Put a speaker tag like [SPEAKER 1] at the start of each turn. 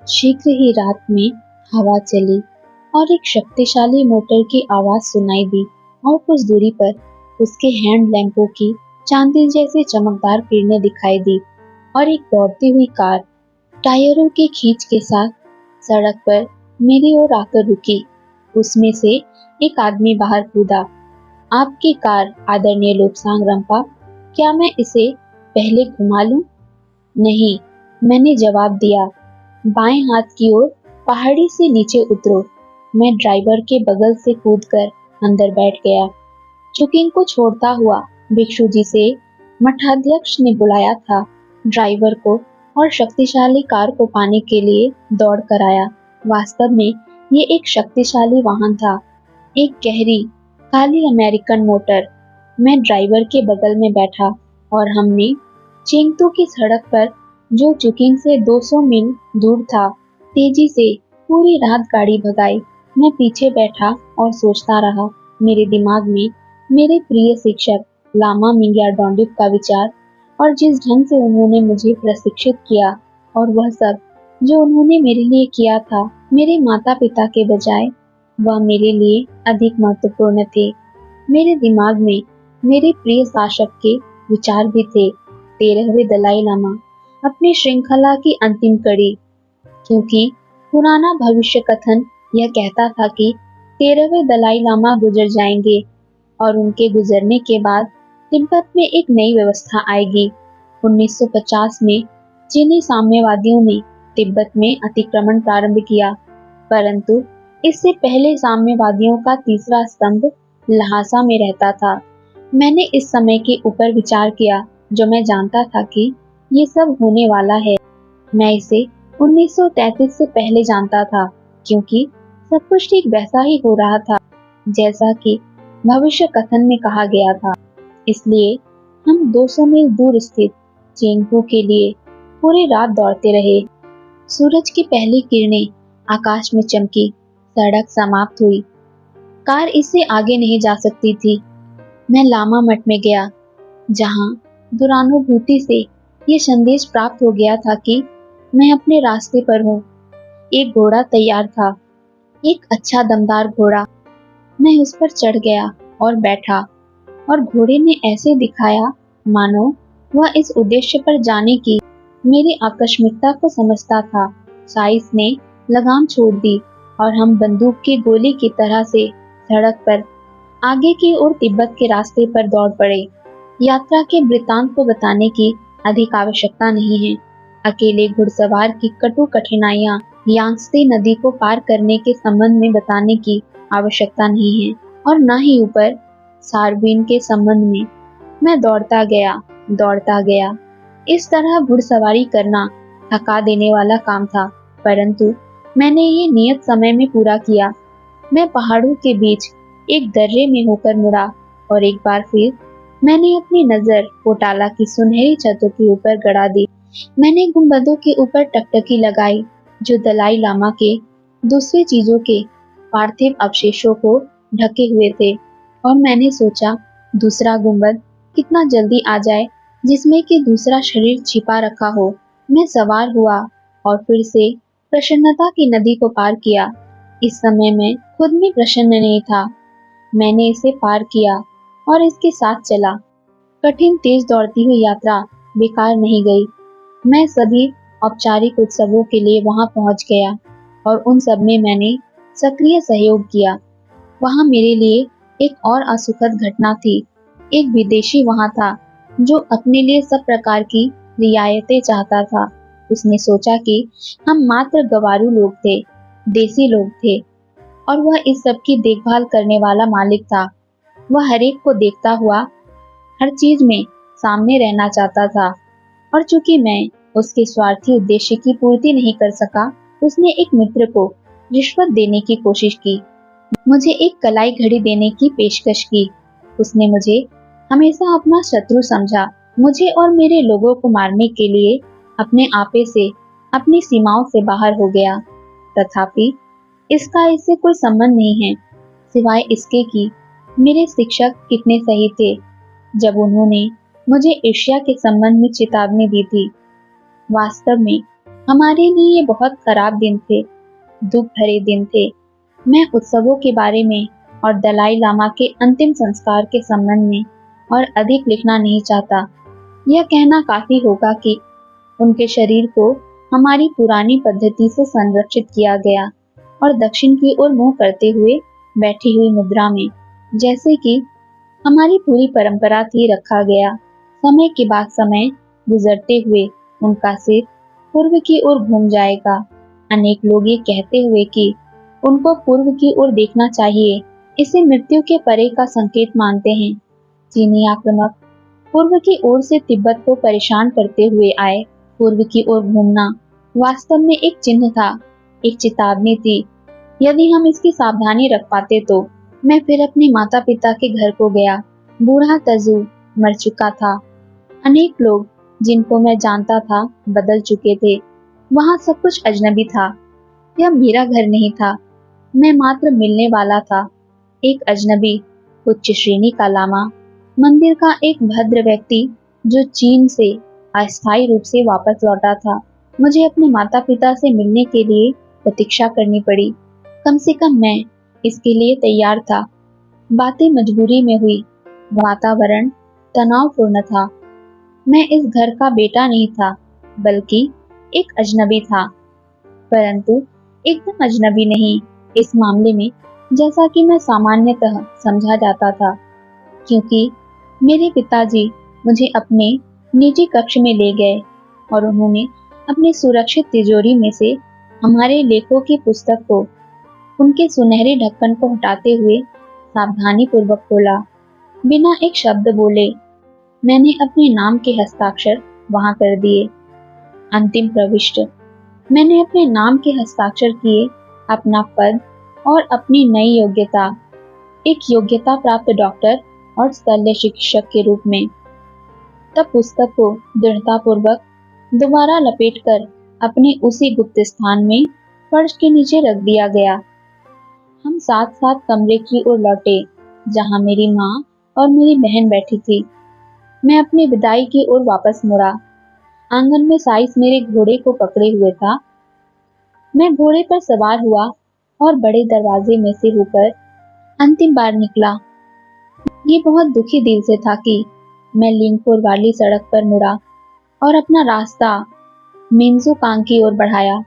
[SPEAKER 1] शीघ्र ही रात में हवा चली और एक शक्तिशाली मोटर की आवाज सुनाई दी और कुछ दूरी पर उसके हैंड लैंपों की चांदी जैसी चमकदार किरणें दिखाई दी और एक दौड़ती हुई कार टायरों के खींच के साथ सड़क पर मेरी ओर आकर रुकी। उसमें से एक आदमी बाहर कूदा। आपकी कार आदरणीय लोबसांग रंपा, क्या मैं इसे पहले घुमा लूं? नहीं, मैंने जवाब दिया। बाएं हाथ की ओर पहाड़ी से नीचे उतरो। मैं ड्राइवर के बगल से कूदकर अंदर बैठ गया। चुकिंग को छोड़ता हुआ भिक्षु जी से मठाध्यक्ष ने बुलाया था। ड्राइवर को और शक्तिशाली कार को पाने के लिए दौड़ कर आया। वास्तव में ये एक शक्तिशाली वाहन था, एक गहरी काली अमेरिकन मोटर। मैं ड्राइवर के बगल में बैठा और हमने चेंगतू की सड़क पर, जो चुकिंग से 200 मील दूर था, तेजी से पूरी रात गाड़ी भगाई। मैं पीछे बैठा और सोचता रहा। मेरे दिमाग में मेरे प्रिय शिक्षक लामा मिंग्या डोंडिप का विचार और जिस ढंग से उन्होंने मुझे प्रशिक्षित किया और वह सब जो उन्होंने मेरे लिए किया था, मेरे माता पिता के बजाय वह मेरे लिए अधिक महत्वपूर्ण थे। मेरे दिमाग में मेरे प्रिय शासक के विचार भी थे। 13वें दलाई लामा अपनी श्रृंखला की अंतिम कड़ी, क्योंकि पुराना भविष्य कथन यह कहता था कि 13वें दलाई लामा गुजर जाएंगे और उनके गुजरने के बाद तिब्बत में एक नई व्यवस्था आएगी। 1950 में चीनी साम्यवादियों ने तिब्बत में अतिक्रमण प्रारंभ किया, परंतु इससे पहले साम्यवादियों का तीसरा स्तंभ लहासा में रहता था। मैंने इस समय के ऊपर विचार किया, जो मैं जानता था कि ये सब होने वाला है। मैं इसे 1933 से पहले जानता था, क्योंकि सब कुछ ठीक वैसा ही हो रहा था जैसा कि भविष्य कथन में कहा गया था। इसलिए हम 200 मील दूर स्थित चेंगपू के लिए पूरी रात दौड़ते रहे। सूरज की पहली किरणें आकाश में चमकी, सड़क समाप्त हुई। कार इससे आगे नहीं जा सकती थी। मैं लामा मठ में गया, जहां दुरानुभूति से ये संदेश प्राप्त हो गया था कि मैं अपने रास्ते पर हूँ। एक घोड़ा तैयार था, एक अच्छा दमदार घोड़ा। मैं उस पर चढ़ गया और बैठा, और घोड़े ने ऐसे दिखाया मानो वह इस उद्देश्य पर जाने की मेरी आकस्मिकता को समझता था। साइस ने लगाम छोड़ दी और हम बंदूक की गोली की तरह से सड़क पर आगे की ओर तिब्बत के रास्ते पर दौड़ पड़े। यात्रा के वृतांत को बताने की अधिक आवश्यकता नहीं है। अकेले घुड़सवार की कटु कठिनाइयां यांग्त्से नदी को पार करने के संबंध में बताने की आवश्यकता नहीं है, और न ही ऊपर सारबीन के संबंध में। मैं दौड़ता गया। इस तरह घुड़सवारी करना थका देने वाला काम था, परंतु मैंने ये नियत समय में पूरा किया। मैं पहाड़ों के बीच एक दर्रे में होकर मुड़ा और एक बार फिर मैंने अपनी नजर पोटाला की सुनहरी छतों के ऊपर गड़ा दी। मैंने गुंबदों के ऊपर टकटकी लगाई, जो दलाई लामा के दूसरे चीजों के पार्थिव अवशेषों को ढके हुए थे, और मैंने सोचा दूसरा गुंबद कितना जल्दी आ जाए जिसमें कि दूसरा शरीर छिपा रखा हो। मैं सवार हुआ और फिर से प्रसन्नता की नदी को पार किया। इस समय मैं खुद में प्रसन्न नहीं था। मैंने इसे पार किया और इसके साथ चला। कठिन तेज दौड़ती हुई यात्रा बेकार नहीं गई। मैं सभी औपचारिक उत्सवों के लिए वहां पहुंच गया और उन सब में मैंने सक्रिय सहयोग किया। वहां मेरे लिए एक और असुखद घटना थी। एक विदेशी वहां था जो अपने लिए सब प्रकार की रियायतें चाहता था। उसने सोचा कि हम मात्र गवारू लोग थे, देसी लोग थे, और वह इस सब की देखभाल करने वाला मालिक था। वह हर एक को देखता हुआ हर चीज में सामने रहना चाहता था, और चूंकि मैं उसके स्वार्थी उद्देश्य की पूर्ति नहीं कर सका, उसने एक मित्र को रिश्वत देने की कोशिश की, मुझे एक कलाई घड़ी देने की पेशकश की। उसने मुझे हमेशा अपना शत्रु समझा, मुझे और मेरे लोगों को मारने के लिए अपने आपे से, अपनी सीमाओं से बाहर हो गया। तथापि इसका इससे कोई संबंध नहीं है, सिवाय इसके कि मेरे शिक्षक कितने सही थे जब उन्होंने मुझे एशिया के संबंध में चेतावनी दी थी। वास्तव में हमारे लिए ये बहुत खराब दिन थे, दुख भरे दिन थे। मैं उत्सवों के बारे में और दलाई लामा के अंतिम संस्कार के संबंध में और अधिक लिखना नहीं चाहता। यह कहना काफी होगा कि उनके शरीर को हमारी पुरानी पद्धति से संरक्षित किया गया और दक्षिण की ओर मुंह करते हुए बैठी हुई मुद्रा में, जैसे कि हमारी पूरी परंपरा थी, रखा गया। समय के बाद समय गुजरते हुए उनका सिर पूर्व की ओर घूम जाएगा। अनेक लोग ये कहते हुए कि उनको पूर्व की ओर देखना चाहिए, इसे मृत्यु के परे का संकेत मानते हैं। चीनी आक्रमक पूर्व की ओर से तिब्बत को परेशान करते हुए आए। पूर्व की ओर घूमना वास्तव में एक चिन्ह था, एक चेतावनी थी। यदि हम इसकी सावधानी रख पाते तो। मैं फिर अपने माता पिता के घर को गया। बूढ़ा तजु मर चुका था। अनेक लोग जिनको मैं जानता था बदल चुके थे। वहां सब कुछ अजनबी था। यह मेरा घर नहीं था, मैं मात्र मिलने वाला था। एक अजनबी, उच्च श्रेणी का लामा, मंदिर का एक भद्र व्यक्ति जो चीन से अस्थायी रूप से वापस लौटा था। मुझे अपने माता पिता से मिलने के लिए प्रतीक्षा करनी पड़ी। कम से कम मैं इसके लिए तैयार था। बातें मजबूरी में हुई। वातावरण तनावपूर्ण था। मैं इस घर का बेटा नहीं था, बल्कि एक अजनबी था, परंतु एकदम अजनबी नहीं इस मामले में, जैसा कि मैं सामान्यतः समझा जाता था, क्योंकि मेरे पिताजी मुझे अपने निजी कक्ष में ले गए और उन्होंने अपनी सुरक्षित तिजोरी में से हमारे लेखों की पुस्तक को उनके सुनहरे ढक्कन को हटाते हुए सावधानी पूर्वक खोला। बिना एक शब्द बोले मैंने अपने नाम के हस्ताक्षर वहां कर दिए। अंतिम प्रविष्ट। मैंने अपने नाम के हस्ताक्षर किए, अपना पद और अपनी नई योग्यता, एक योग्यता प्राप्त डॉक्टर और शल्य चिकित्सक के रूप में। तब पुस्तक को दृढ़ता पूर्वक दोबारा लपेटकर अपने उसी गुप्त स्थान में फर्श के नीचे रख दिया गया। हम साथ साथ कमरे की ओर लौटे जहां मेरी माँ और मेरी बहन बैठी थी। मैं अपनी विदाई की ओर वापस मुड़ा। आंगन में साइस मेरे घोड़े को पकड़े हुए था। मैं घोड़े पर सवार हुआ और बड़े दरवाजे में से होकर अंतिम बार निकला। ये बहुत दुखी दिल से था कि मैं लिंगपुर वाली सड़क पर मुड़ा और अपना रास्ता मेन्जो कांग की ओर बढ़ाया।